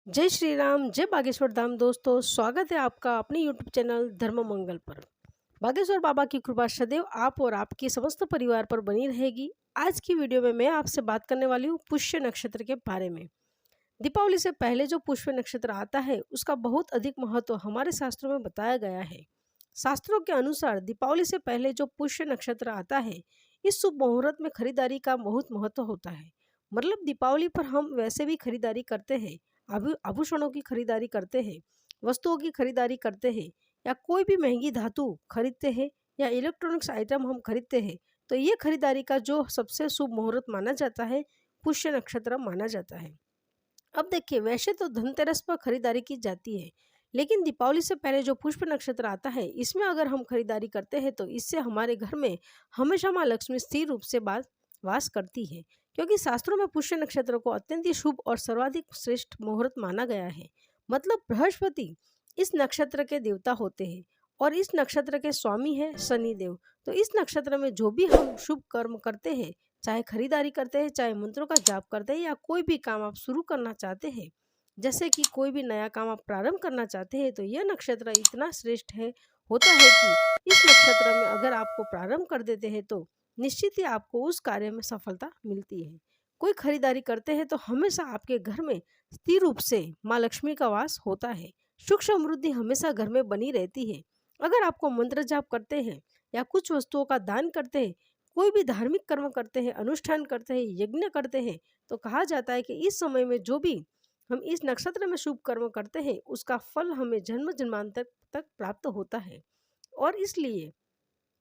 जय श्री राम, जय बागेश्वर धाम। दोस्तों, स्वागत है आपका अपने यूट्यूब चैनल धर्म मंगल पर। बागेश्वर बाबा की कृपा सदैव आप और आपके समस्त परिवार पर बनी रहेगी। आज की वीडियो में मैं आपसे बात करने वाली हूँ पुष्य नक्षत्र के बारे में। दीपावली से पहले जो पुष्य नक्षत्र आता है उसका बहुत अधिक महत्व हमारे शास्त्रों में बताया गया है। शास्त्रों के अनुसार दीपावली से पहले जो पुष्य नक्षत्र आता है, इस शुभ मुहूर्त में खरीदारी का बहुत महत्व होता है। मतलब दीपावली पर हम वैसे भी खरीदारी करते हैं, आभूषणों की खरीदारी करते हैं, वस्तुओं की खरीदारी करते हैं, या कोई भी महंगी धातु खरीदते हैं, या इलेक्ट्रॉनिक्स आइटम हम खरीदते हैं। तो ये खरीदारी का जो सबसे शुभ मुहूर्त माना जाता है, पुष्य नक्षत्र माना जाता है। अब देखिए, वैसे तो धनतेरस पर खरीदारी की जाती है, लेकिन दीपावली से पहले जो पुष्प नक्षत्र आता है, इसमें अगर हम खरीदारी करते हैं तो इससे हमारे घर में हमेशा माँ लक्ष्मी स्थिर रूप से वास करती है। क्योंकि शास्त्रों में पुष्य नक्षत्र को अत्यंत ही शुभ और सर्वाधिक श्रेष्ठ मुहूर्त माना गया है। मतलब बृहस्पति इस नक्षत्र के देवता होते हैं और इस नक्षत्र के स्वामी है शनि देव। तो इस नक्षत्र में जो भी हम शुभ कर्म करते हैं, चाहे खरीदारी करते हैं, चाहे मंत्रों का जाप करते हैं, या कोई भी काम आप शुरू करना चाहते हैं, जैसे कि कोई भी नया काम आप प्रारंभ करना चाहते हैं, तो यह नक्षत्र इतना श्रेष्ठ है होता है कि इस नक्षत्र में अगर आपको प्रारंभ कर देते हैं तो निश्चित ही आपको उस कार्य में सफलता मिलती है। कोई खरीदारी करते हैं तो हमेशा आपके घर में स्थिर रूप से माँ लक्ष्मी का वास होता है। सुख समृद्धि हमेशा घर में बनी रहती है। अगर आपको मंत्र जाप करते हैं या कुछ वस्तुओं का दान करते हैं, कोई भी धार्मिक कर्म करते हैं, अनुष्ठान करते हैं, यज्ञ करते हैं, तो कहा जाता है कि इस समय में जो भी हम इस नक्षत्र में शुभ कर्म करते हैं, उसका फल हमें जन्म जन्मांतर तक प्राप्त होता है। और इसलिए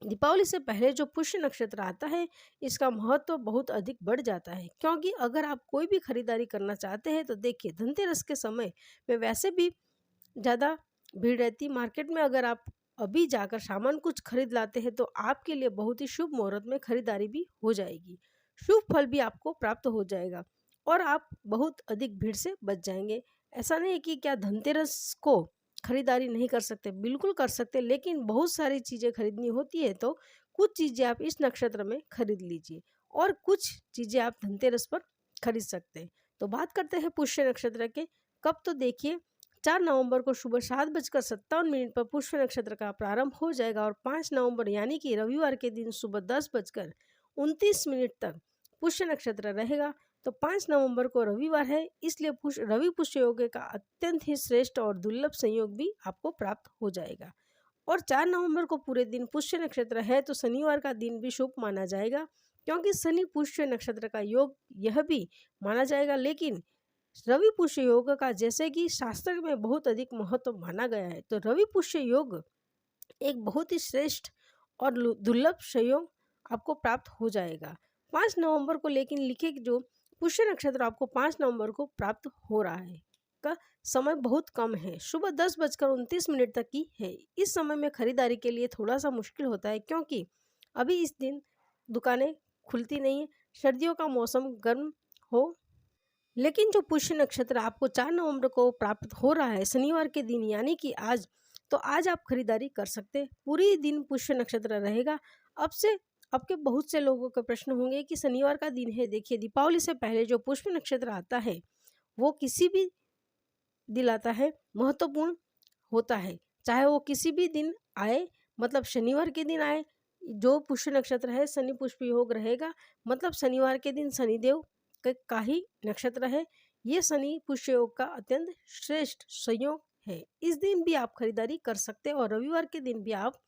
दीपावली से पहले जो पुष्य नक्षत्र आता है, इसका महत्व बहुत अधिक बढ़ जाता है। क्योंकि अगर आप कोई भी खरीदारी करना चाहते हैं तो देखिए, धनतेरस के समय में वैसे भी ज़्यादा भीड़ रहती मार्केट में। अगर आप अभी जाकर सामान कुछ खरीद लाते हैं तो आपके लिए बहुत ही शुभ मुहूर्त में खरीदारी भी हो जाएगी, शुभ फल भी आपको प्राप्त हो जाएगा और आप बहुत अधिक भीड़ से बच जाएंगे। ऐसा नहीं है कि क्या धनतेरस को खरीदारी नहीं कर सकते, बिल्कुल कर सकते, लेकिन बहुत सारी चीज़ें खरीदनी होती है तो कुछ चीज़ें आप इस नक्षत्र में खरीद लीजिए और कुछ चीज़ें आप धनतेरस पर खरीद सकते हैं। तो बात करते हैं पुष्य नक्षत्र के। कब? तो देखिए, 4 नवंबर को सुबह 7:57 पर पुष्य नक्षत्र का प्रारंभ हो जाएगा और 5 नवंबर यानी कि रविवार के दिन सुबह 10:29 तक पुष्य नक्षत्र रहेगा। तो 5 नवंबर को रविवार है, इसलिए रवि पुष्य योग का अत्यंत ही श्रेष्ठ और दुर्लभ संयोग भी आपको प्राप्त हो जाएगा। और 4 नवंबर को पूरे दिन पुष्य नक्षत्र है तो शनिवार का दिन भी शुभ माना जाएगा, क्योंकि शनि पुष्य नक्षत्र का योग यह भी माना जाएगा। लेकिन रवि पुष्य योग का जैसे कि शास्त्र में बहुत अधिक महत्व माना गया है, तो रवि पुष्य योग एक बहुत ही श्रेष्ठ और दुर्लभ संयोग आपको प्राप्त हो जाएगा 5 नवंबर को। लेकिन लिखे कि जो पुष्य नक्षत्र आपको 5 नवंबर को प्राप्त हो रहा है का समय बहुत कम है, सुबह 10:29 तक की है। इस समय में खरीदारी के लिए थोड़ा सा मुश्किल होता है, क्योंकि अभी इस दिन दुकानें खुलती नहीं है, सर्दियों का मौसम गर्म हो। लेकिन जो पुष्य नक्षत्र आपको 4 नवंबर को प्राप्त हो रहा है शनिवार के दिन यानी कि आज, तो आज आप खरीदारी कर सकते हैं। पूरी दिन पुष्य नक्षत्र रहेगा। अब से आपके बहुत से लोगों के प्रश्न होंगे कि शनिवार का दिन है। देखिए, दीपावली से पहले जो पुष्य नक्षत्र आता है वो किसी भी दिन आता है, महत्वपूर्ण होता है, चाहे वो किसी भी दिन आए, मतलब शनिवार के दिन आए। जो पुष्य नक्षत्र है शनि पुष्प योग रहेगा, मतलब शनिवार के दिन शनिदेव का ही नक्षत्र है। ये शनि पुष्य योग का अत्यंत श्रेष्ठ संयोग है। इस दिन भी आप खरीदारी कर सकते हैं और रविवार के दिन भी आप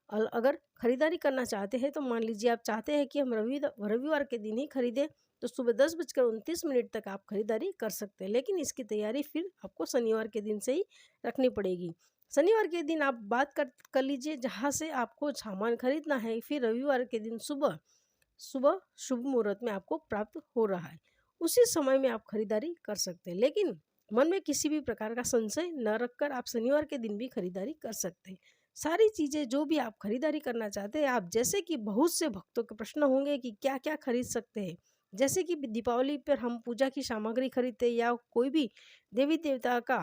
अगर खरीदारी करना चाहते हैं, तो मान लीजिए आप चाहते हैं कि हम रविवार के दिन ही खरीदें, तो सुबह 10:29 तक आप खरीदारी कर सकते हैं। लेकिन इसकी तैयारी फिर आपको शनिवार के दिन से ही रखनी पड़ेगी। शनिवार के दिन आप बात कर लीजिए जहाँ से आपको सामान खरीदना है, फिर रविवार के दिन सुबह सुबह शुभ मुहूर्त में आपको प्राप्त हो रहा है, उसी समय में आप खरीदारी कर सकते हैं। लेकिन मन में किसी भी प्रकार का संशय न रखकर आप शनिवार के दिन भी खरीदारी कर सकते हैं। सारी चीज़ें जो भी आप खरीदारी करना चाहते हैं, आप जैसे कि बहुत से भक्तों के प्रश्न होंगे कि क्या क्या खरीद सकते हैं, जैसे कि दीपावली पर हम पूजा की सामग्री खरीदते हैं या कोई भी देवी देवता का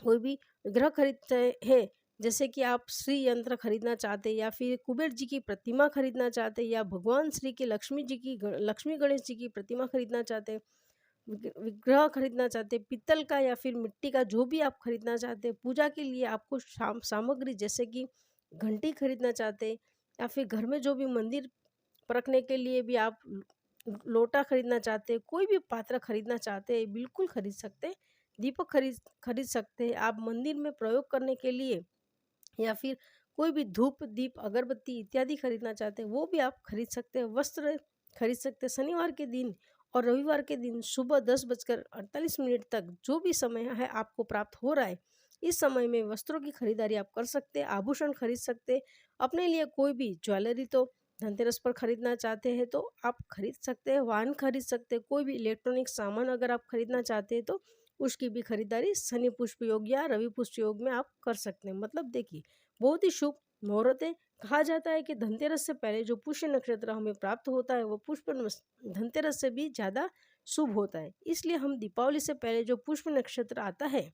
कोई भी ग्रह खरीदते हैं, जैसे कि आप श्री यंत्र खरीदना चाहते हैं या फिर कुबेर जी की प्रतिमा खरीदना चाहते हैं या भगवान श्री की लक्ष्मी गणेश जी की प्रतिमा खरीदना चाहते हैं, विग्रह खरीदना चाहते हैं पीतल का या फिर मिट्टी का, जो भी आप खरीदना चाहते हैं, पूजा के लिए आपको सामग्री जैसे कि घंटी खरीदना चाहते हैं, या फिर घर में जो भी मंदिर पर रखने के लिए भी आप लोटा खरीदना चाहते हैं, कोई भी पात्र खरीदना चाहते हैं, बिल्कुल खरीद सकते हैं। दीपक खरीद खरीद सकते हैं आप मंदिर में प्रयोग करने के लिए, या फिर कोई भी धूप दीप अगरबत्ती इत्यादि खरीदना चाहते हैं, वो भी आप खरीद सकते हैं। वस्त्र खरीद सकते हैं। शनिवार के दिन और रविवार के दिन सुबह 10:48 तक जो भी समय है आपको प्राप्त हो रहा है, इस समय में वस्त्रों की खरीदारी आप कर सकते हैं। आभूषण खरीद सकते हैं। अपने लिए कोई भी ज्वेलरी तो धनतेरस पर खरीदना चाहते हैं तो आप खरीद सकते हैं। वाहन खरीद सकते हैं। कोई भी इलेक्ट्रॉनिक सामान अगर आप खरीदना चाहते हैं तो उसकी भी खरीदारी शनि पुष्प योग या रवि पुष्प योग में आप कर सकते हैं। मतलब देखिए, बहुत ही शुभ मुहूर्त है। कहा जाता है कि धनतेरस से पहले जो पुष्य नक्षत्र हमें प्राप्त होता है वो पुष्प धनतेरस से भी ज़्यादा शुभ होता है। इसलिए हम दीपावली से पहले जो पुष्प नक्षत्र आता है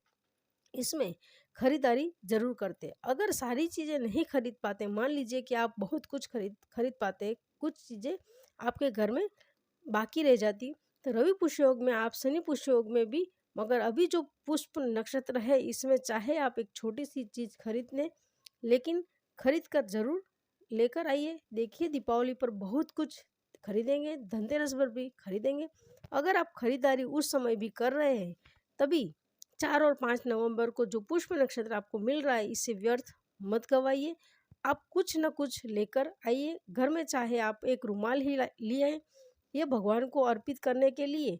इसमें खरीदारी जरूर करते हैं। अगर सारी चीज़ें नहीं खरीद पाते, मान लीजिए कि आप बहुत कुछ खरीद पाते हैं, कुछ चीज़ें आपके घर में बाकी रह जाती, तो रवि पुष्य योग में आप शनि पुष्य योग में भी, मगर अभी जो पुष्प नक्षत्र है इसमें चाहे आप एक छोटी सी चीज़ खरीद लें, लेकिन खरीद कर जरूर लेकर आइए। देखिए, दीपावली पर बहुत कुछ खरीदेंगे, धनतेरस पर भी खरीदेंगे। अगर आप खरीदारी उस समय भी कर रहे हैं, तभी 4 और 5 नवंबर को जो पुष्प नक्षत्र आपको मिल रहा है, इसे व्यर्थ मत गवाइए। आप कुछ न कुछ लेकर आइए घर में, चाहे आप एक रुमाल ही ले आए ये भगवान को अर्पित करने के लिए,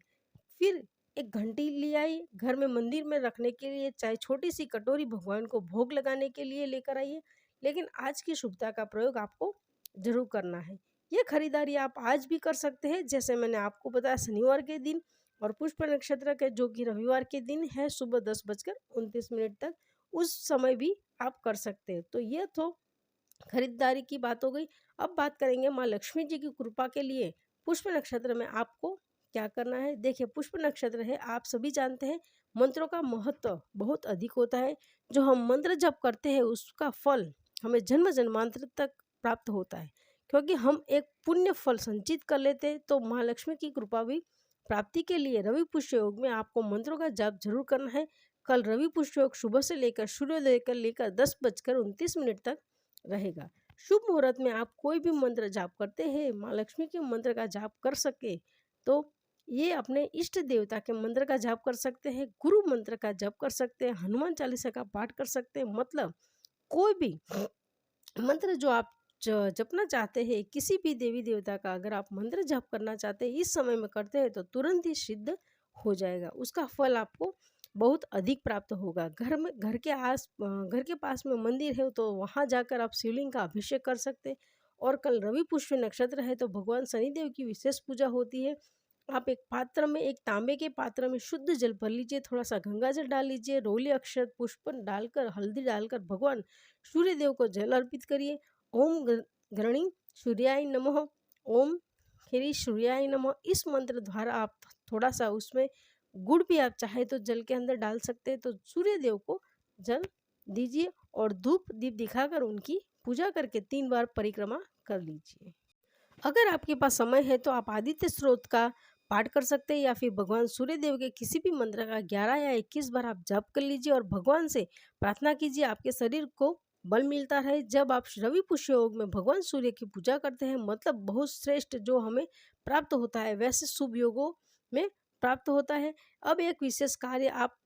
फिर एक घंटी ले आई घर में मंदिर में रखने के लिए, चाहे छोटी सी कटोरी भगवान को भोग लगाने के लिए लेकर आइए। लेकिन आज की शुभता का प्रयोग आपको जरूर करना है। ये खरीदारी आप आज भी कर सकते हैं, जैसे मैंने आपको बताया शनिवार के दिन और पुष्प नक्षत्र के जो कि रविवार के दिन है सुबह 10:29 तक, उस समय भी आप कर सकते हैं। तो ये तो खरीदारी की बात हो गई। अब बात करेंगे माँ लक्ष्मी जी की कृपा के लिए पुष्प नक्षत्र में आपको क्या करना है। देखिए, पुष्प नक्षत्र है, आप सभी जानते हैं मंत्रों का महत्व बहुत अधिक होता है। जो हम मंत्र जप करते हैं उसका फल हमें जन्म जन्मांतर तक प्राप्त होता है, क्योंकि हम एक पुण्य फल संचित कर लेते हैं। तो माँ लक्ष्मी की कृपा भी प्राप्ति के लिए रवि पुष्य योग में आपको मंत्रों का जाप जरूर करना है। कल रवि पुष्य योग सुबह से लेकर सूर्योदय कर लेकर 10:29 तक रहेगा। शुभ मुहूर्त में आप कोई भी मंत्र जाप करते हैं, माँ लक्ष्मी के मंत्र का जाप कर सके तो ये अपने इष्ट देवता के मंत्र का जाप कर सकते हैं, गुरु मंत्र का जाप कर सकते हैं, हनुमान चालीसा का पाठ कर सकते हैं। मतलब कोई भी मंत्र जो आप जपना चाहते हैं, किसी भी देवी देवता का अगर आप मंत्र जप करना चाहते हैं, इस समय में करते हैं तो तुरंत ही सिद्ध हो जाएगा। उसका फल आपको बहुत अधिक प्राप्त होगा। घर के पास में मंदिर है तो वहाँ जाकर आप शिवलिंग का अभिषेक कर सकते हैं। और कल रवि पुष्य नक्षत्र है तो भगवान शनिदेव की विशेष पूजा होती है। आप एक पात्र में, एक तांबे के पात्र में शुद्ध जल भर लीजिए, थोड़ा सा गंगा जल डाल लीजिए, रोली अक्षत पुष्प डालकर, हल्दी डालकर भगवान सूर्य देव को जल अर्पित करिए। ओम गृणी सूर्याय नमः, ओम खिरी सूर्याय नमः, इस मंत्र द्वारा आप थोड़ा सा उसमें गुड़ भी आप चाहे तो जल के अंदर डाल सकते हैं। तो सूर्य देव को जल दीजिए और धूप दीप दिखाकर उनकी पूजा करके 3 बार परिक्रमा कर लीजिए। अगर आपके पास समय है तो आप आदित्य स्रोत का पाठ कर सकते हैं, या फिर भगवान सूर्य देव के किसी भी मंत्र का 11 या 21 बार आप जप कर लीजिए और भगवान से प्रार्थना कीजिए आपके शरीर को बल मिलता रहे। जब आप रवि पुष्य योग में भगवान सूर्य की पूजा करते हैं, मतलब बहुत श्रेष्ठ जो हमें प्राप्त होता है, वैसे शुभ योगों में प्राप्त होता है। अब एक विशेष कार्य आप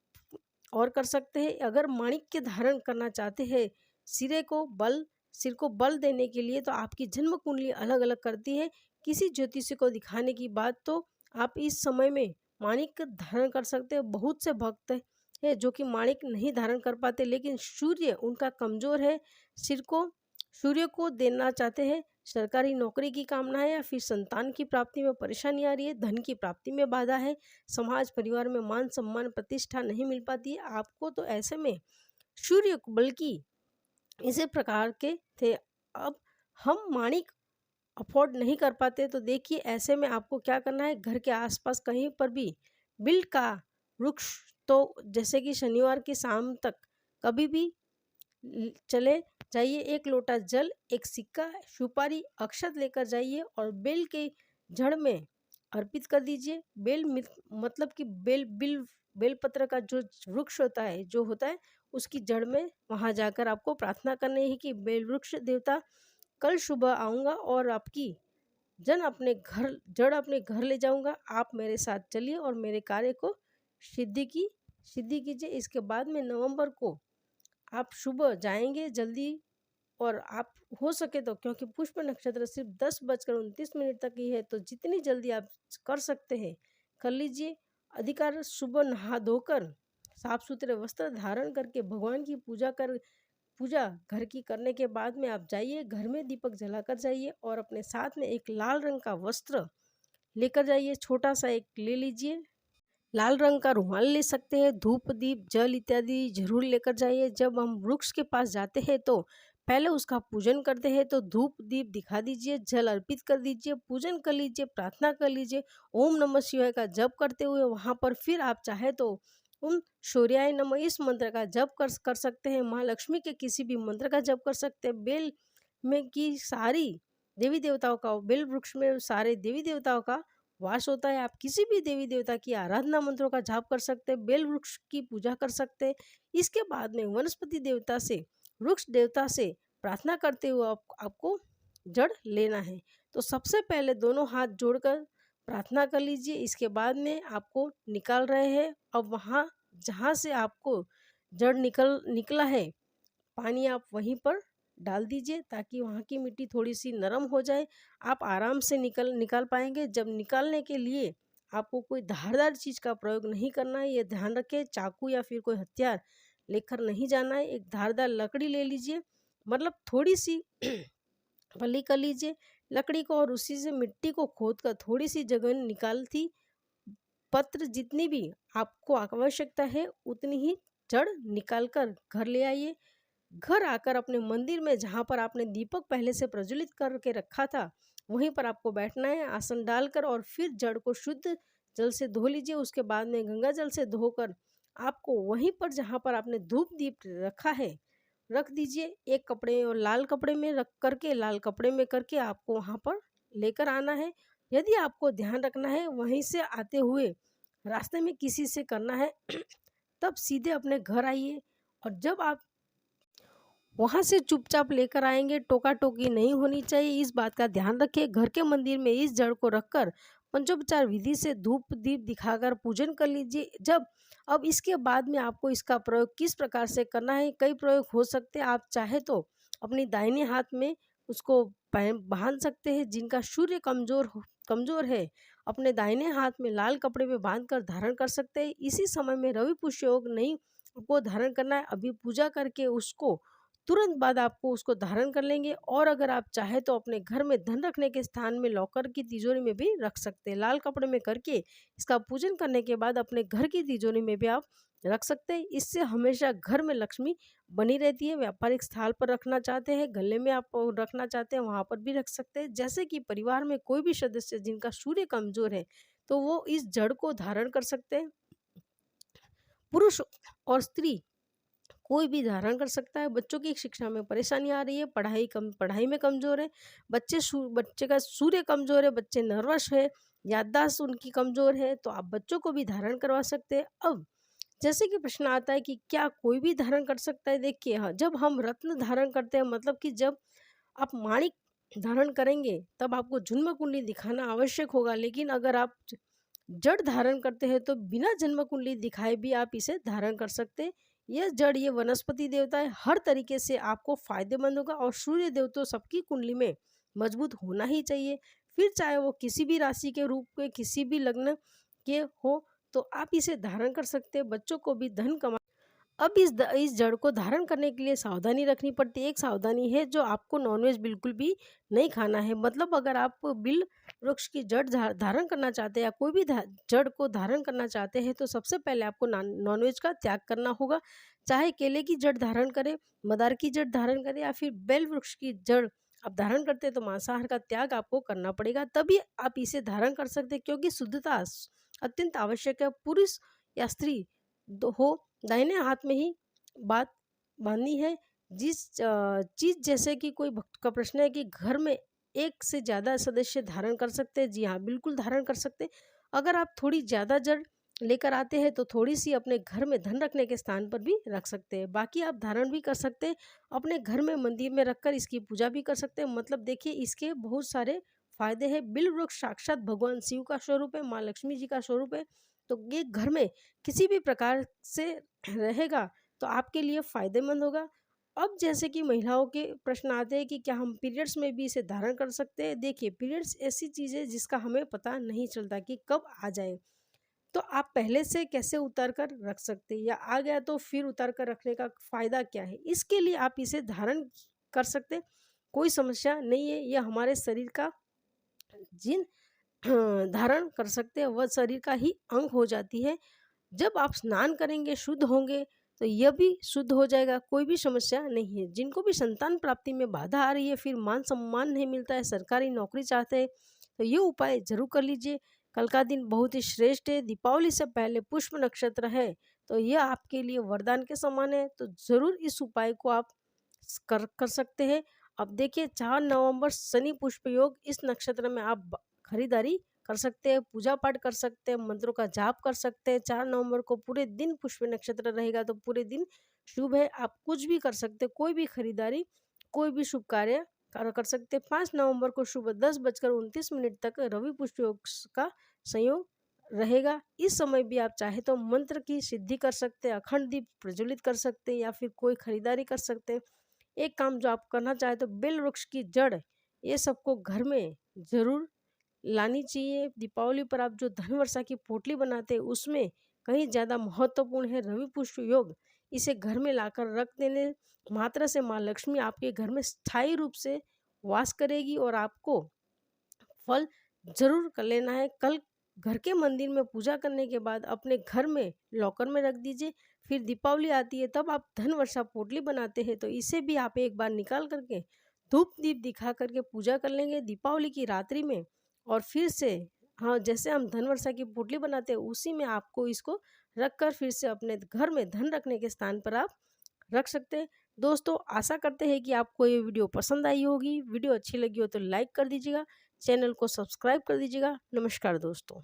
और कर सकते हैं। अगर माणिक्य धारण करना चाहते हैं सिर को बल देने के लिए, तो आपकी जन्म कुंडली अलग अलग करती है। किसी ज्योतिषी को दिखाने की बात तो आप इस समय में माणिक्य धारण कर सकते हैं। बहुत से भक्त है जो कि माणिक्य नहीं धारण कर पाते, लेकिन सूर्य उनका कमजोर है, सिर को सूर्य को देना चाहते हैं। सरकारी नौकरी की कामना है, या फिर संतान की प्राप्ति में परेशानी आ रही है, धन की प्राप्ति में बाधा है, समाज परिवार में मान सम्मान प्रतिष्ठा नहीं मिल पाती है आपको, तो ऐसे में सूर्य बल्कि इसी प्रकार के थे। अब हम माणिक अफोर्ड नहीं कर पाते, तो देखिए ऐसे में आपको क्या करना है, घर के आसपास कहीं पर भी बिल्ड का वृक्ष, तो जैसे कि शनिवार की शाम तक कभी भी चले जाइए, 1 लोटा जल, 1 सिक्का, सुपारी, अक्षत लेकर जाइए और बेल के जड़ में अर्पित कर दीजिए। मतलब कि बेलपत्र का जो वृक्ष होता है, जो होता है उसकी जड़ में वहां जाकर आपको प्रार्थना करनी है कि बेल वृक्ष देवता, कल सुबह आऊँगा और आपकी जड़ अपने घर ले जाऊँगा। आप मेरे साथ चलिए और मेरे कार्य को सिद्धि कीजिए। इसके बाद में नवंबर को आप सुबह जाएँगे जल्दी, और आप हो सके तो, क्योंकि पुष्प नक्षत्र सिर्फ 10:29 तक ही है, तो जितनी जल्दी आप कर सकते हैं कर लीजिए। अधिकार सुबह नहा धोकर साफ सुथरे वस्त्र धारण करके भगवान की पूजा घर की करने के बाद में आप जाइए, घर में दीपक जलाकर जाइए और अपने साथ में एक लाल रंग का वस्त्र लेकर जाइए। छोटा सा एक ले लीजिए, लाल रंग का रुमाल ले सकते हैं। धूप दीप जल इत्यादि जरूर लेकर जाइए। जब हम वृक्ष के पास जाते हैं तो पहले उसका पूजन करते हैं, तो धूप दीप दिखा दीजिए, जल अर्पित कर दीजिए, पूजन कर लीजिए, प्रार्थना कर लीजिए। ओम नमः शिवाय का जप करते हुए वहाँ पर फिर आप चाहे तो ओम शौर्याय नमः इस मंत्र का जप कर सकते हैं। माँ लक्ष्मी के किसी भी मंत्र का जप कर सकते हैं। बेल में की सारी देवी देवताओं का, बेल वृक्ष में सारे देवी देवताओं का वास होता है। आप किसी भी देवी देवता की आराधना मंत्रों का जाप कर सकते हैं, बेल वृक्ष की पूजा कर सकते हैं। इसके बाद में वनस्पति देवता से, वृक्ष देवता से प्रार्थना करते हुए आपको जड़ लेना है। तो सबसे पहले दोनों हाथ जोड़कर प्रार्थना कर लीजिए। इसके बाद में आपको निकाल रहे हैं, अब वहाँ जहाँ से आपको जड़ निकला है, पानी आप वहीं पर डाल दीजिए ताकि वहाँ की मिट्टी थोड़ी सी नरम हो जाए, आप आराम से निकाल पाएंगे। जब निकालने के लिए आपको कोई धारदार चीज़ का प्रयोग नहीं करना है, ये ध्यान रखें। चाकू या फिर कोई हथियार लेकर नहीं जाना है। एक धारदार लकड़ी ले लीजिए, मतलब थोड़ी सी फली कर लीजिए लकड़ी को, और उसी से मिट्टी को खोद कर थोड़ी सी जगह निकाल थी पत्र, जितनी भी आपको आवश्यकता है उतनी ही जड़ निकाल कर घर ले आइए। घर आकर अपने मंदिर में, जहाँ पर आपने दीपक पहले से प्रज्वलित करके रखा था, वहीं पर आपको बैठना है आसन डालकर, और फिर जड़ को शुद्ध जल से धो लीजिए। उसके बाद में गंगा जल से धोकर आपको वहीं पर जहाँ पर आपने धूप दीप रखा है रख दीजिए। एक कपड़े और लाल कपड़े में रख करके, लाल कपड़े में करके आपको वहाँ पर लेकर आना है। यदि आपको ध्यान रखना है वहीं से आते हुए रास्ते में किसी से करना है तब सीधे अपने घर आइए, और जब आप वहाँ से चुपचाप लेकर आएंगे, टोका टोकी नहीं होनी चाहिए, इस बात का ध्यान रखें। घर के मंदिर में इस जड़ को रखकर पंचोपचार विधि से धूप दीप दिखाकर पूजन कर लीजिए। अब इसके बाद में आपको इसका प्रयोग किस प्रकार से करना है, कई प्रयोग हो सकते हैं। आप चाहे तो अपनी दाहिने हाथ में उसको बांध सकते हैं। जिनका सूर्य कमजोर है, अपने दाहिने हाथ में लाल कपड़े में बांध कर धारण कर सकते हैं। इसी समय में रवि पुष्य योग नहीं को धारण करना है, अभी पूजा करके उसको तुरंत बाद आपको उसको धारण कर लेंगे। और अगर आप चाहे तो अपने घर में धन रखने के स्थान में लॉकर की तिजोरी में भी रख सकते हैं। लाल कपड़े में करके इसका पूजन करने के बाद अपने घर की तिजोरी में भी आप रख सकते हैं। इससे हमेशा घर में लक्ष्मी बनी रहती है। व्यापारिक स्थान पर रखना चाहते हैं, गले में आप रखना चाहते हैं, वहाँ पर भी रख सकते हैं। जैसे कि परिवार में कोई भी सदस्य जिनका सूर्य कमजोर है तो वो इस जड़ को धारण कर सकते हैं। पुरुष और स्त्री कोई भी धारण कर सकता है। बच्चों की शिक्षा में परेशानी आ रही है, पढ़ाई में कमजोर है, बच्चे का सूर्य कमजोर है, बच्चे नर्वस है, याददाश्त उनकी कमजोर है, तो आप बच्चों को भी धारण करवा सकते हैं। अब जैसे कि प्रश्न आता है कि क्या कोई भी धारण कर सकता है, देखिए हाँ, जब हम रत्न धारण करते हैं, मतलब कि जब आप माणिक धारण करेंगे तब आपको जन्म कुंडली दिखाना आवश्यक होगा। लेकिन अगर आप जड़ धारण करते हैं तो बिना जन्म कुंडली दिखाए भी आप इसे धारण कर सकते हैं। यह जड़, ये वनस्पति देवता है, हर तरीके से आपको फायदेमंद होगा। और सूर्य देव तो सबकी कुंडली में मजबूत होना ही चाहिए, फिर चाहे वो किसी भी राशि के रूप के, किसी भी लग्न के हो, तो आप इसे धारण कर सकते हैं। बच्चों को भी धन कमा। अब इस जड़ को धारण करने के लिए सावधानी रखनी पड़ती है। एक सावधानी है, जो आपको नॉनवेज बिल्कुल भी नहीं खाना है। मतलब अगर आप बिल वृक्ष की जड़ धारण करना चाहते हैं या कोई भी जड़ को धारण करना चाहते हैं तो सबसे पहले आपको नॉनवेज का त्याग करना होगा। चाहे केले की जड़ धारण करें, मदार की जड़ धारण करें, या फिर बेल वृक्ष की जड़ आप धारण करते हैं तो मांसाहार का त्याग आपको करना पड़ेगा, तभी आप इसे धारण कर सकते हैं। क्योंकि शुद्धता अत्यंत आवश्यक है। पुरुष या स्त्री हो, दाहिने हाथ में ही बात बांधनी है। जिस चीज, जैसे कि कोई भक्त का प्रश्न है कि घर में एक से ज़्यादा सदस्य धारण कर सकते हैं। जी हाँ, बिल्कुल धारण कर सकते हैं। अगर आप थोड़ी ज़्यादा जड़ लेकर आते हैं तो थोड़ी सी अपने घर में धन रखने के स्थान पर भी रख सकते हैं। बाकी आप धारण भी कर सकते हैं, अपने घर में मंदिर में रखकर इसकी पूजा भी कर सकते हैं। मतलब देखिए, इसके बहुत सारे फायदे हैं। बिल्व वृक्ष साक्षात भगवान शिव का स्वरूप है, माँ लक्ष्मी जी का स्वरूप है। तो ये घर में किसी भी प्रकार से रहेगा तो आपके लिए फायदेमंद होगा। अब जैसे कि महिलाओं के प्रश्न आते हैं कि क्या हम पीरियड्स में भी इसे धारण कर सकते हैं। देखिए, पीरियड्स ऐसी चीज़ है जिसका हमें पता नहीं चलता कि कब आ जाए। तो आप पहले से कैसे उतार कर रख सकते हैं, या आ गया तो फिर उतार कर रखने का फ़ायदा क्या है। इसके लिए आप इसे धारण कर सकते हैं, कोई समस्या नहीं है। यह हमारे शरीर का जिन धारण कर सकते हैं, वह शरीर का ही अंग हो जाती है। जब आप स्नान करेंगे, शुद्ध होंगे, तो यह भी शुद्ध हो जाएगा, कोई भी समस्या नहीं है। जिनको भी संतान प्राप्ति में बाधा आ रही है, फिर मान सम्मान नहीं मिलता है, सरकारी नौकरी चाहते हैं, तो ये उपाय जरूर कर लीजिए। कल का दिन बहुत ही श्रेष्ठ है, दीपावली से पहले पुष्प नक्षत्र है, तो यह आपके लिए वरदान के समान है। तो ज़रूर इस उपाय को आप कर सकते हैं। अब देखिए, 4 नवंबर शनि पुष्प योग, इस नक्षत्र में आप खरीदारी कर सकते हैं, पूजा पाठ कर सकते हैं, मंत्रों का जाप कर सकते हैं। 4 नवंबर को पूरे दिन पुष्प नक्षत्र रहेगा तो पूरे दिन शुभ है। आप कुछ भी कर सकते हैं, कोई भी खरीदारी, कोई भी शुभ कार्य कर सकते हैं। 5 नवंबर को सुबह 10:29 तक रवि पुष्प योग का संयोग रहेगा। इस समय भी आप चाहे तो मंत्र की सिद्धि कर सकते हैं, अखंड दीप प्रज्वलित कर सकते हैं, या फिर कोई खरीदारी कर सकते हैं। एक काम जो आप करना चाहे तो बेल वृक्ष की जड़, ये सबको घर में जरूर लानी चाहिए। दीपावली पर आप जो धन वर्षा की पोटली बनाते हैं, उसमें कहीं ज़्यादा महत्वपूर्ण है रवि पुष्प योग। इसे घर में लाकर रख देने मात्र से माँ लक्ष्मी आपके घर में स्थायी रूप से वास करेगी, और आपको फल जरूर कर लेना है। कल घर के मंदिर में पूजा करने के बाद अपने घर में लॉकर में रख दीजिए। फिर दीपावली आती है, तब आप धन वर्षा पोटली बनाते हैं, तो इसे भी आप एक बार निकाल करके धूप दीप दिखा करके पूजा कर लेंगे दीपावली की रात्रि में। और फिर से, हाँ, जैसे हम धन वर्षा की पोटली बनाते हैं, उसी में आपको इसको रख कर फिर से अपने घर में धन रखने के स्थान पर आप रख सकते हैं। दोस्तों, आशा करते हैं कि आपको ये वीडियो पसंद आई होगी। वीडियो अच्छी लगी हो तो लाइक कर दीजिएगा, चैनल को सब्सक्राइब कर दीजिएगा। नमस्कार दोस्तों।